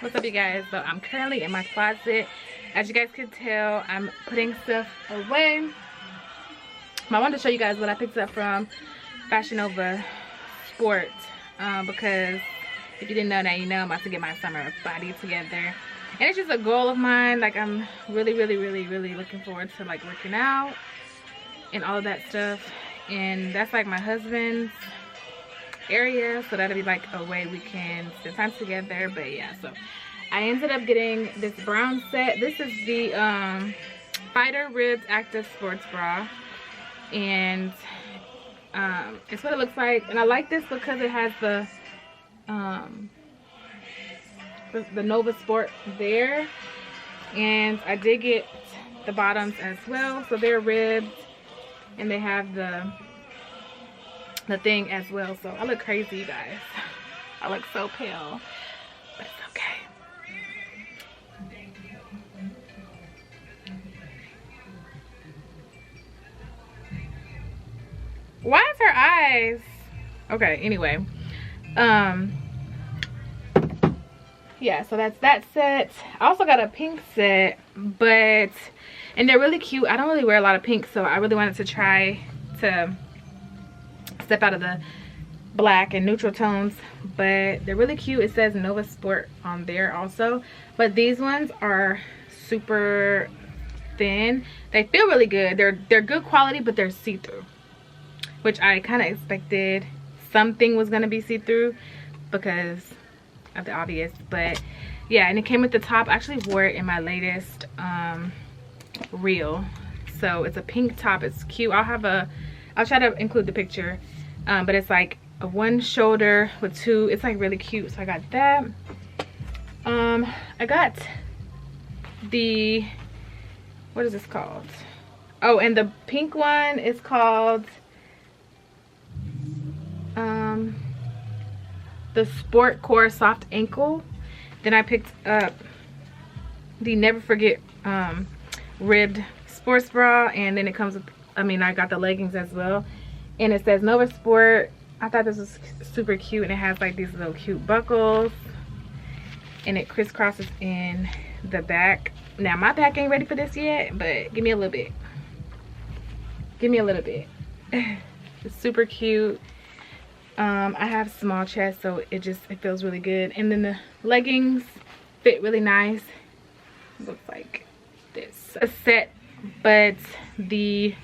What's up, you guys? So I'm currently in my closet. As you guys can tell, I'm putting stuff away. I wanted to show you guys what I picked up from Fashion Nova Sport, because if you didn't know that, you know I'm about to get my summer body together. And it's just a goal of mine. Like, I'm really looking forward to like working out and all of that stuff. And that's like my husband's area, so that'll be like a way we can spend time together. But yeah, so I ended up getting this brown set. This is the Fighter Ribbed Active Sports Bra, and it's what it looks like. And I like this because it has the Nova Sport there, and I did get the bottoms as well, so they're ribbed and they have the thing as well. So I look crazy, you guys. I look so pale, but it's okay. Why is her eyes okay? Anyway, yeah, so that's that set. I also got a pink set, and they're really cute. I don't really wear a lot of pink, so I really wanted to try to step out of the black and neutral tones, but they're really cute. It says Nova Sport on there also, but these ones are super thin. They feel really good. They're good quality, but they're see-through, which I kind of expected something was gonna be see-through because of the obvious. But yeah, and it came with the top. I actually wore it in my latest reel. So it's a pink top. It's cute. I'll try to include the picture, but it's like a one shoulder with two. It's like really cute. So I got that. I got the, what is this called? Oh, and the pink one is called the Sport Core Soft Ankle. Then I picked up the Never Forget ribbed sports bra, and then it comes with, I got the leggings as well, and it says Nova Sport. I thought this was super cute, and it has like these little cute buckles, and it crisscrosses in the back. Now my back ain't ready for this yet, but give me a little bit. Give me a little bit. It's super cute. I have small chest, so it feels really good. And then the leggings fit really nice. Looks like this. A set, but the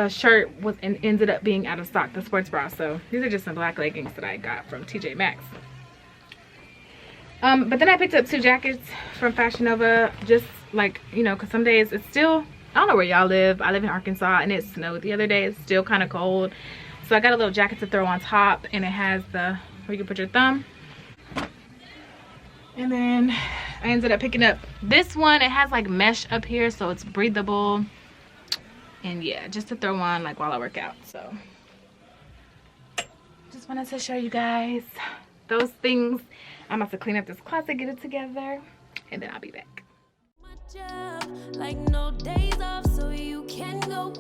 shirt ended up being out of stock, the sports bra. So these are just some black leggings that I got from TJ Maxx. But then I picked up two jackets from Fashion Nova, just like, you know, because some days it's still, I don't know where y'all live. I live in Arkansas, and it snowed the other day. It's still kind of cold. So I got a little jacket to throw on top, and it has where you can put your thumb. And then I ended up picking up this one. It has like mesh up here, so it's breathable. And yeah, just to throw on like while I work out. So just wanted to show you guys those things. I'm about to clean up this closet, get it together, and then I'll be back. Like no days off, so you can go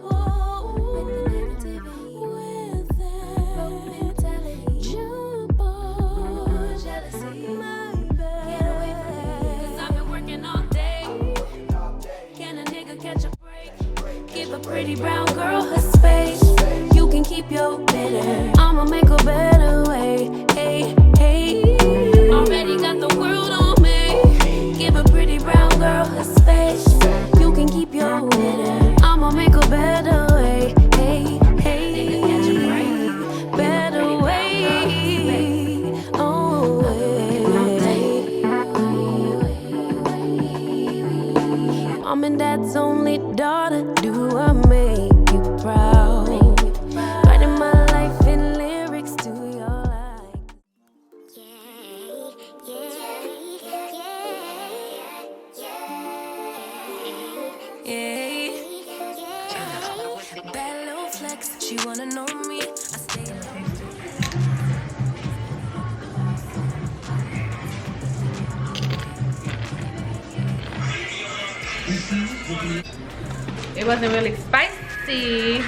pretty brown girl her space. You can keep your bitter. I'ma make a better way. Hey, hey. Already got the world on me. Give a pretty brown girl her space. You can keep your bitter. I'ma make a better way. Hey, hey. Better way. Oh, way. Mom and dad's only daughter. Do I make you proud? Writing my life in lyrics to your life. Yeah. Bad little flex, she wanna know me. I stay It wasn't really spicy.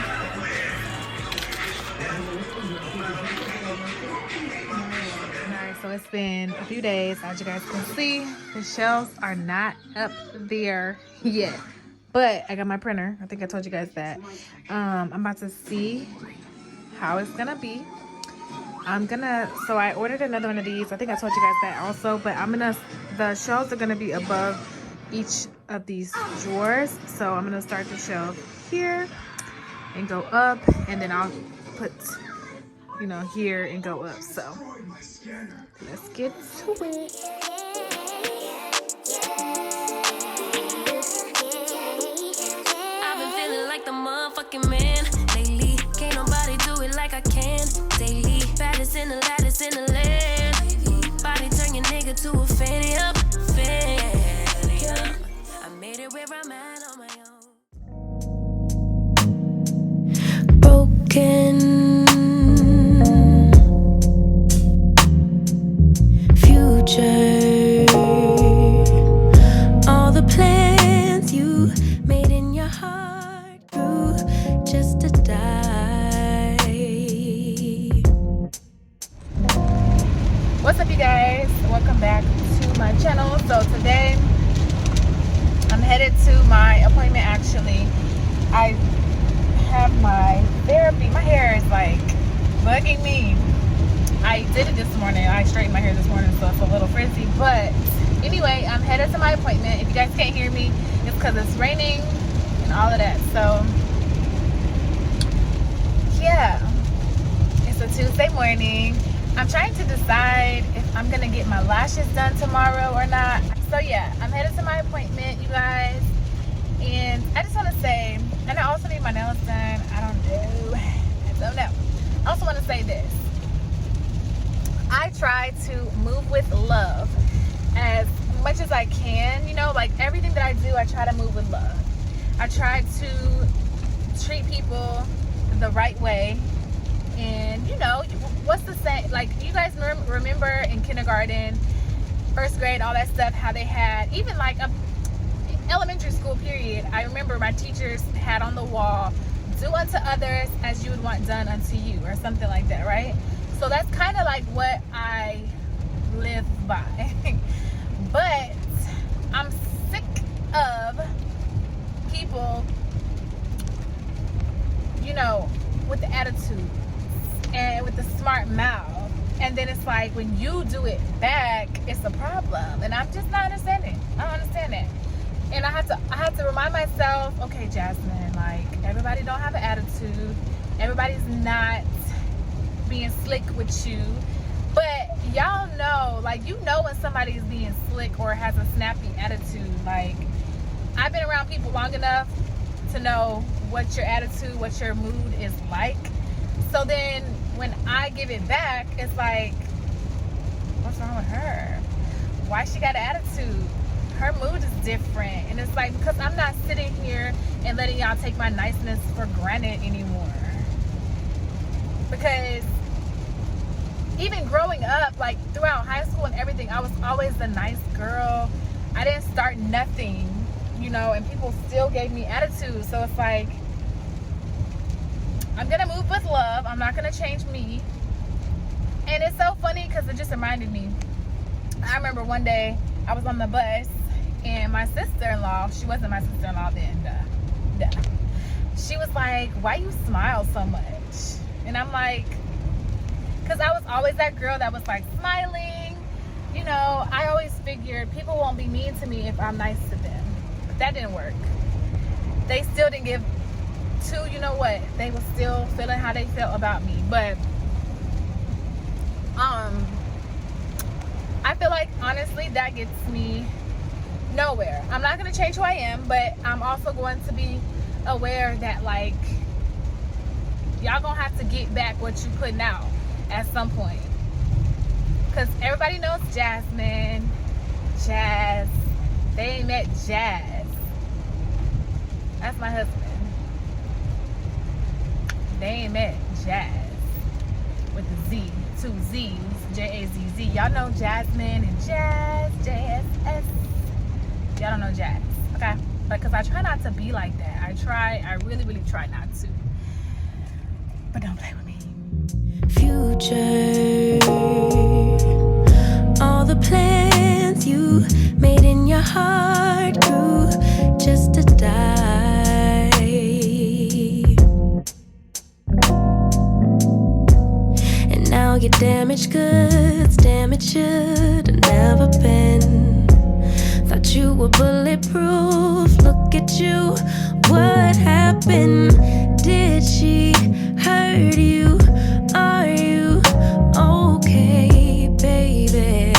Alright, so it's been a few days. As you guys can see, the shelves are not up there yet, but I got my printer. I think I told you guys that. I'm about to see how it's gonna be. So I ordered another one of these. I think I told you guys that also, but the shelves are gonna be above each of these drawers. So I'm gonna start the shelf here and go up, and then I'll put, you know, here and go up. So let's get to it. I've been feeling like the motherfucking man lately. Can't nobody do it like I can daily. Baddest in the lattice in the land. Body turn your nigga to a fanny up, fanny up. I made it where I'm at on my own. Broken future. All the plans you made in your heart grew just to die. What's up, you guys? Welcome back to my channel. So today I'm headed to my appointment. Actually, I have my therapy. My hair is like bugging me. I did it this morning. I straightened my hair this morning, so it's a little frizzy. But anyway, I'm headed to my appointment. If you guys can't hear me, it's because it's raining and all of that. So yeah, it's a Tuesday morning. I'm trying to decide if I'm gonna get my lashes done tomorrow or not. So yeah, I'm headed to my appointment, you guys. And I just want to say, and I also need my nails done. I don't know. I also want to say this. I try to move with love as much as I can. You know, like everything that I do, I try to move with love. I try to treat people the right way. And you know, what's the saying? Like, you guys remember in kindergarten, first grade, all that stuff, how they had, even like elementary school period, I remember my teachers had on the wall, do unto others as you would want done unto you, or something like that, right? So that's kind of like what I live by. But I'm sick of people, you know, with the attitude and with the smart mouth, and then it's like when you do it back, it's a problem. And I'm just not understanding. I don't understand that. And I have to remind myself, okay, Jasmine, like, everybody don't have an attitude. Everybody's not being slick with you. But y'all know, like, you know when somebody's being slick or has a snappy attitude. Like, I've been around people long enough to know what your attitude, what your mood is like. So then when I give it back, it's like, what's wrong with her? Why she got an attitude? Her mood is different. And it's like, because I'm not sitting here and letting y'all take my niceness for granted anymore. Because even growing up, like throughout high school and everything, I was always the nice girl. I didn't start nothing, you know, and people still gave me attitude. So it's like, I'm gonna move with love. I'm not gonna change me. And it's so funny because it just reminded me. I remember one day I was on the bus and my sister-in-law, she wasn't my sister-in-law then, she was like, why you smile so much? And I'm like, because I was always that girl that was like smiling. You know, I always figured people won't be mean to me if I'm nice to them. But that didn't work. They still didn't give two, you know what? They were still feeling how they felt about me. But I feel like, honestly, that gets me nowhere. I'm not going to change who I am, but I'm also going to be aware that, like, y'all gonna have to get back what you putting out at some point. Because everybody knows Jasmine, Jazz. They ain't met Jazz. That's my husband. They ain't met Jazz with the Z, two Z's, J-A-Z-Z. Y'all know Jasmine and Jazz, J-S-S. Y'all don't know Jazz, okay? Because I try not to be like that. I really, really try not to. But don't play with me. Future, the plans you made in your heart grew just to die. And now your damaged goods, damage should have never been. Thought you were bulletproof, look at you, what happened? Did she hurt you? Are you okay, baby?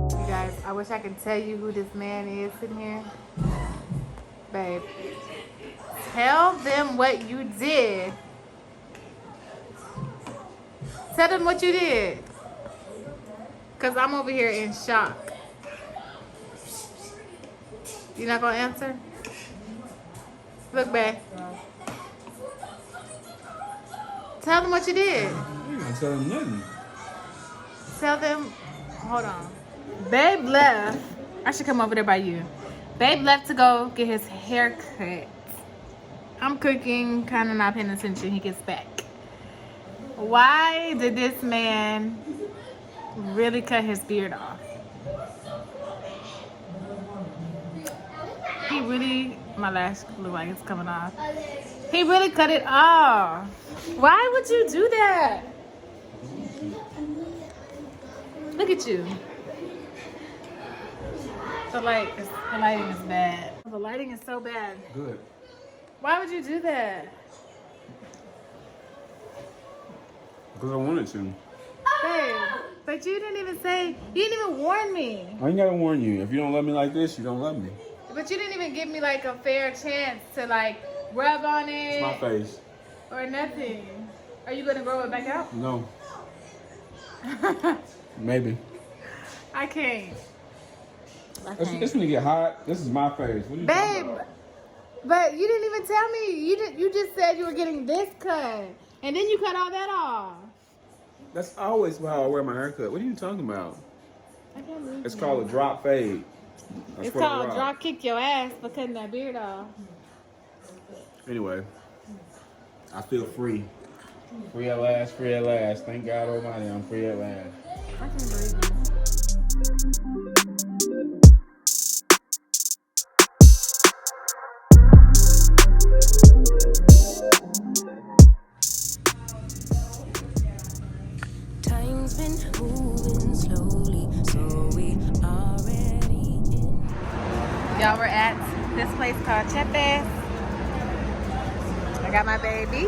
You guys, I wish I could tell you who this man is in here. Babe, tell them what you did. Tell them what you did. Because I'm over here in shock. You not going to answer? Look, babe. Tell them what you did. You ain't gonna tell them nothing. Tell them, hold on. Babe left. I should come over there by you. Babe left to go get his hair cut. I'm cooking, kind of not paying attention. He gets back. Why did this man really cut his beard off? He really, my lash look like it's coming off. He really cut it off. Why would you do that? Look at you. The lighting is bad. The lighting is so bad. Good. Why would you do that? Because I wanted to. Babe, but you didn't even say, you didn't even warn me. I ain't gotta warn you. If you don't love me like this, you don't love me. But you didn't even give me like a fair chance to like rub on it. It's my face. Or nothing. Are you gonna grow it back out? No. Maybe. I can't. It's gonna get hot. This is my face. What are you talking Babe, about? but you didn't even tell me. You just said you were getting this cut. And then you cut all that off. That's always how I wear my haircut. What are you talking about? I can't believe It's you. called a drop fade. That's It's what I called rock. drop kick your ass for cutting that beard off. Anyway, I feel free. Free at last, free at last. Thank God Almighty, I'm free at last. I can't believe it. Time's been moving slowly, so we already in. Y'all, we're at this place called Chepes. I got my baby.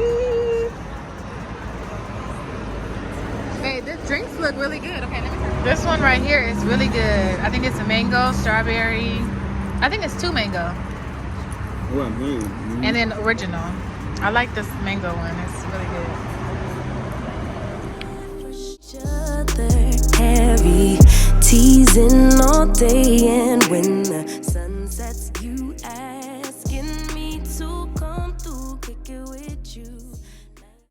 Hey, these drinks look really good. Okay, let me try. This one right here is really good. I think it's a mango, strawberry. I think it's 2 mango. Well, And then original. I like this mango one. It's really good. Each other heavy, teasing all day, and when the